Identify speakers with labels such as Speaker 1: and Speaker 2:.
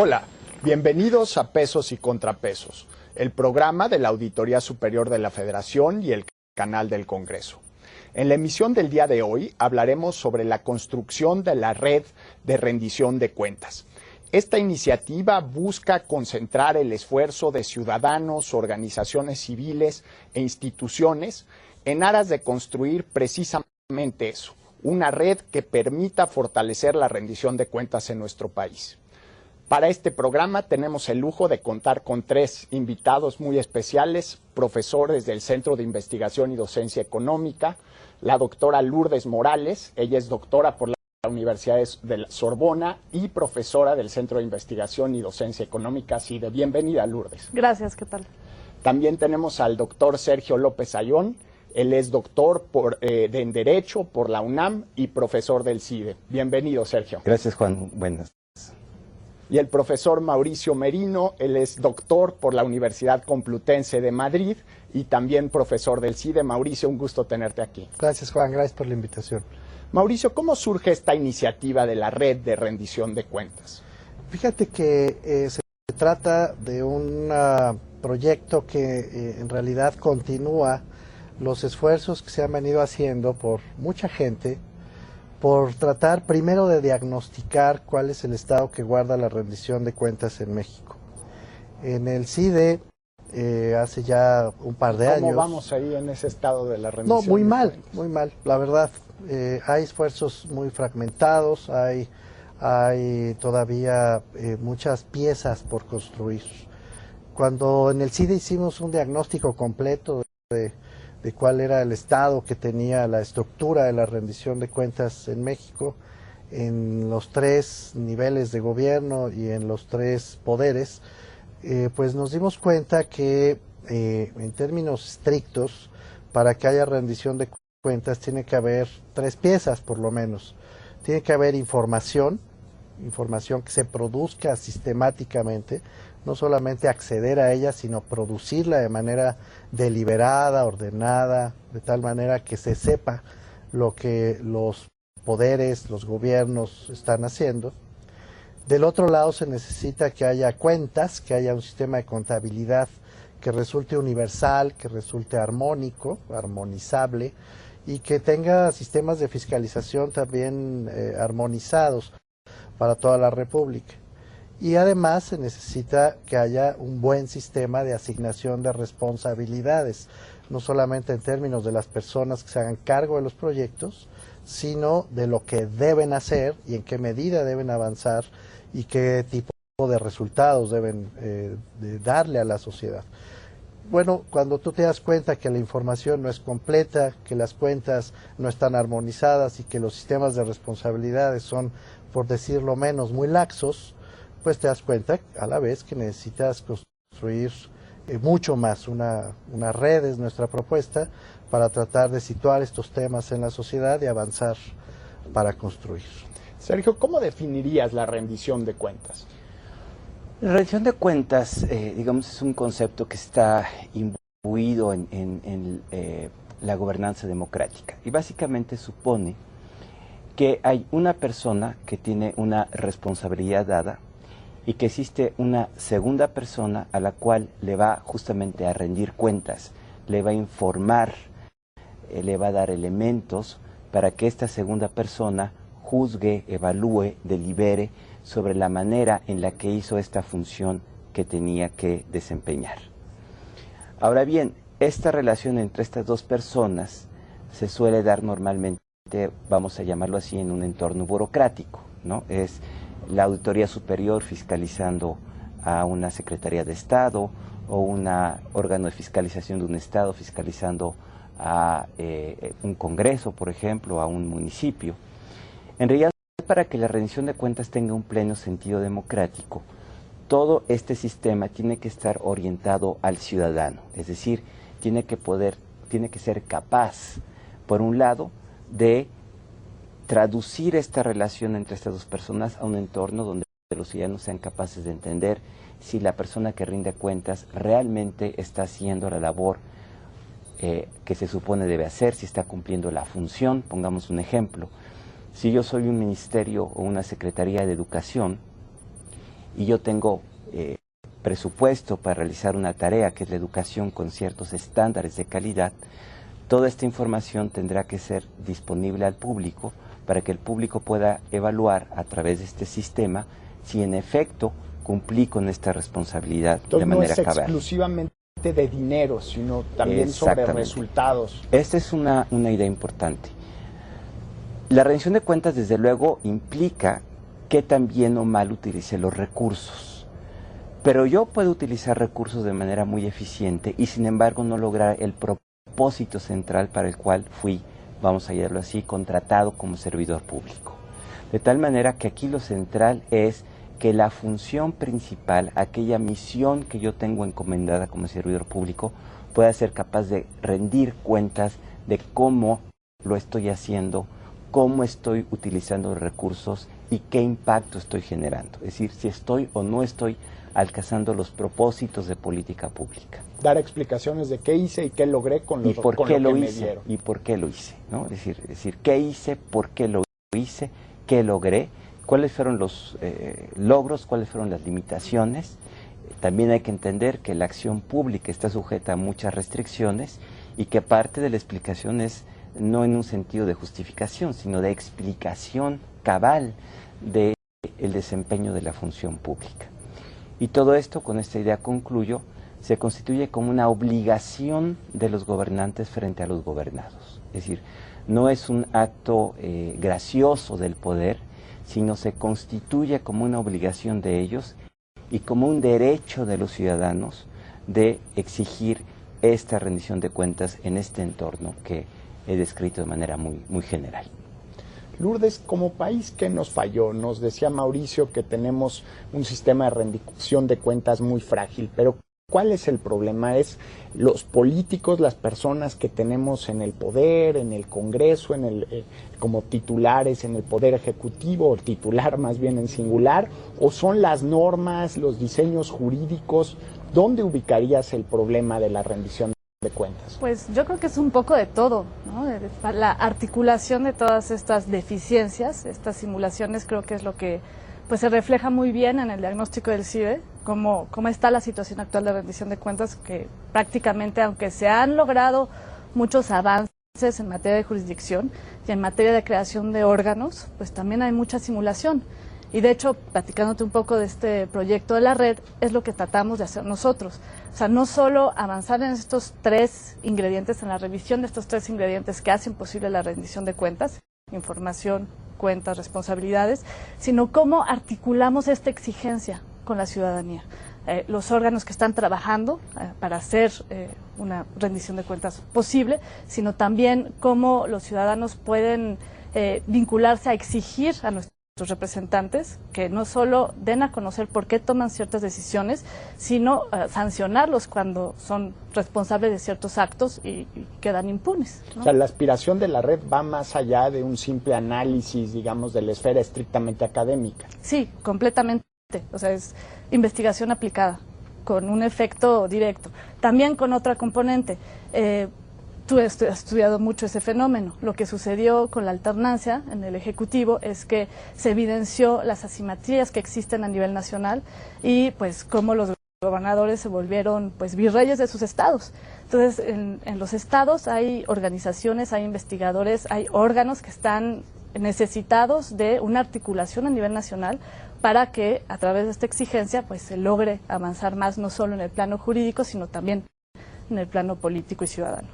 Speaker 1: Hola, bienvenidos a Pesos y Contrapesos, el programa de la Auditoría Superior de la Federación y el canal del Congreso. En la emisión del día de hoy hablaremos sobre la construcción de la red de rendición de cuentas. Esta iniciativa busca concentrar el esfuerzo de ciudadanos, organizaciones civiles e instituciones en aras de construir precisamente eso, una red que permita fortalecer la rendición de cuentas en nuestro país. Para este programa tenemos el lujo de contar con 3 invitados muy especiales, profesores del Centro de Investigación y Docencia Económica, la doctora Lourdes Morales, ella es doctora por la Universidad de la Sorbona y profesora del Centro de Investigación y Docencia Económica, CIDE. Bienvenida, Lourdes.
Speaker 2: Gracias, ¿qué tal?
Speaker 1: También tenemos al doctor Sergio López Ayón, él es doctor en Derecho por la UNAM y profesor del CIDE. Bienvenido, Sergio.
Speaker 3: Gracias, Juan. Buenas.
Speaker 1: Y el profesor Mauricio Merino, él es doctor por la Universidad Complutense de Madrid y también profesor del CIDE. Mauricio, un gusto tenerte aquí.
Speaker 4: Gracias, Juan, gracias por la invitación.
Speaker 1: Mauricio, ¿cómo surge esta iniciativa de la red de rendición de cuentas?
Speaker 4: Fíjate que se trata de un proyecto que en realidad continúa los esfuerzos que se han venido haciendo por mucha gente por tratar primero de diagnosticar cuál es el estado que guarda la rendición de cuentas en México. En el CIDE, hace ya un par de años...
Speaker 1: ¿Cómo vamos ahí en ese estado de la rendición?
Speaker 4: No, muy mal, muy mal. La verdad, hay esfuerzos muy fragmentados, hay todavía muchas piezas por construir. Cuando en el CIDE hicimos un diagnóstico completo de cuál era el estado que tenía la estructura de la rendición de cuentas en México, en los 3 niveles de gobierno y en los 3 poderes, pues nos dimos cuenta que en términos estrictos, para que haya rendición de cuentas tiene que haber 3 piezas por lo menos. Tiene que haber información que se produzca sistemáticamente, no solamente acceder a ella, sino producirla de manera deliberada, ordenada, de tal manera que se sepa lo que los poderes, los gobiernos están haciendo. Del otro lado se necesita que haya cuentas, que haya un sistema de contabilidad que resulte universal, que resulte armónico, armonizable, y que tenga sistemas de fiscalización también armonizados para toda la República. Y además se necesita que haya un buen sistema de asignación de responsabilidades, no solamente en términos de las personas que se hagan cargo de los proyectos, sino de lo que deben hacer y en qué medida deben avanzar y qué tipo de resultados deben de darle a la sociedad. Bueno, cuando tú te das cuenta que la información no es completa, que las cuentas no están armonizadas y que los sistemas de responsabilidades son, por decirlo menos, muy laxos, pues te das cuenta a la vez que necesitas construir mucho más. Una red es nuestra propuesta para tratar de situar estos temas en la sociedad y avanzar para construir.
Speaker 1: Sergio, ¿cómo definirías la rendición de cuentas?
Speaker 3: La rendición de cuentas, digamos, es un concepto que está imbuido en la gobernanza democrática y básicamente supone que hay una persona que tiene una responsabilidad dada y que existe una segunda persona a la cual le va justamente a rendir cuentas, le va a informar, le va a dar elementos para que esta segunda persona juzgue, evalúe, delibere sobre la manera en la que hizo esta función que tenía que desempeñar. Ahora bien, esta relación entre estas 2 personas se suele dar normalmente, vamos a llamarlo así, en un entorno burocrático, ¿no? Es la Auditoría Superior fiscalizando a una Secretaría de Estado o un órgano de fiscalización de un Estado fiscalizando a un Congreso, por ejemplo, a un municipio. En realidad, para que la rendición de cuentas tenga un pleno sentido democrático, todo este sistema tiene que estar orientado al ciudadano, es decir, tiene que ser capaz, por un lado, de traducir esta relación entre estas 2 personas a un entorno donde los ciudadanos sean capaces de entender si la persona que rinde cuentas realmente está haciendo la labor que se supone debe hacer, si está cumpliendo la función. Pongamos un ejemplo. Si yo soy un ministerio o una secretaría de educación y yo tengo presupuesto para realizar una tarea que es la educación con ciertos estándares de calidad, toda esta información tendrá que ser disponible al público para que el público pueda evaluar a través de este sistema si en efecto cumplí con esta responsabilidad.
Speaker 1: Entonces,
Speaker 3: de manera
Speaker 1: no es
Speaker 3: cabal.
Speaker 1: exclusivamente de dinero, sino también sobre resultados.
Speaker 3: Esta es una idea importante. La rendición de cuentas, desde luego, implica que también o mal utilice los recursos. Pero yo puedo utilizar recursos de manera muy eficiente y, sin embargo, no lograr el propósito central para el cual fui, vamos a llamarlo así, contratado como servidor público. De tal manera que aquí lo central es que la función principal, aquella misión que yo tengo encomendada como servidor público, pueda ser capaz de rendir cuentas de cómo lo estoy haciendo, cómo estoy utilizando los recursos y qué impacto estoy generando. Es decir, si estoy o no estoy alcanzando los propósitos de política pública.
Speaker 1: Dar explicaciones de qué hice y qué logré con lo que me dieron.
Speaker 3: Y por qué lo hice, ¿no? Es decir, qué hice, por qué lo hice, qué logré, cuáles fueron los logros, cuáles fueron las limitaciones. También hay que entender que la acción pública está sujeta a muchas restricciones y que parte de la explicación es no en un sentido de justificación, sino de explicación cabal del desempeño de la función pública. Y todo esto, con esta idea concluyo, se constituye como una obligación de los gobernantes frente a los gobernados. Es decir, no es un acto gracioso del poder, sino se constituye como una obligación de ellos y como un derecho de los ciudadanos de exigir esta rendición de cuentas en este entorno que he descrito de manera muy general.
Speaker 1: Lourdes, como país, ¿qué nos falló? Nos decía Mauricio que tenemos un sistema de rendición de cuentas muy frágil, pero ¿cuál es el problema? ¿Es los políticos, las personas que tenemos en el poder, en el Congreso, como titulares en el Poder Ejecutivo, o titular más bien en singular, o son las normas, los diseños jurídicos? ¿Dónde ubicarías el problema de la rendición de cuentas?
Speaker 2: Pues yo creo que es un poco de todo, ¿no? La articulación de todas estas deficiencias, estas simulaciones, creo que es lo que pues se refleja muy bien en el diagnóstico del CIDE, cómo está la situación actual de rendición de cuentas, que prácticamente, aunque se han logrado muchos avances en materia de jurisdicción y en materia de creación de órganos, pues también hay mucha simulación. Y de hecho, platicándote un poco de este proyecto de la red, es lo que tratamos de hacer nosotros. O sea, no solo avanzar en estos tres ingredientes, en la revisión de estos tres ingredientes que hacen posible la rendición de cuentas, información, cuentas, responsabilidades, sino cómo articulamos esta exigencia con la ciudadanía. Los órganos que están trabajando para hacer una rendición de cuentas posible, sino también cómo los ciudadanos pueden vincularse a exigir a nuestros representantes que no solo den a conocer por qué toman ciertas decisiones, sino sancionarlos cuando son responsables de ciertos actos y quedan impunes, ¿no?
Speaker 1: O sea, la aspiración de la red va más allá de un simple análisis, digamos, de la esfera estrictamente académica.
Speaker 2: Sí, completamente. O sea, es investigación aplicada, con un efecto directo. También con otra componente. Tú has estudiado mucho ese fenómeno. Lo que sucedió con la alternancia en el Ejecutivo es que se evidenció las asimetrías que existen a nivel nacional y pues cómo los gobernadores se volvieron pues virreyes de sus estados. Entonces, en los estados hay organizaciones, hay investigadores, hay órganos que están necesitados de una articulación a nivel nacional para que a través de esta exigencia pues se logre avanzar más, no solo en el plano jurídico, sino también en el plano político y ciudadano.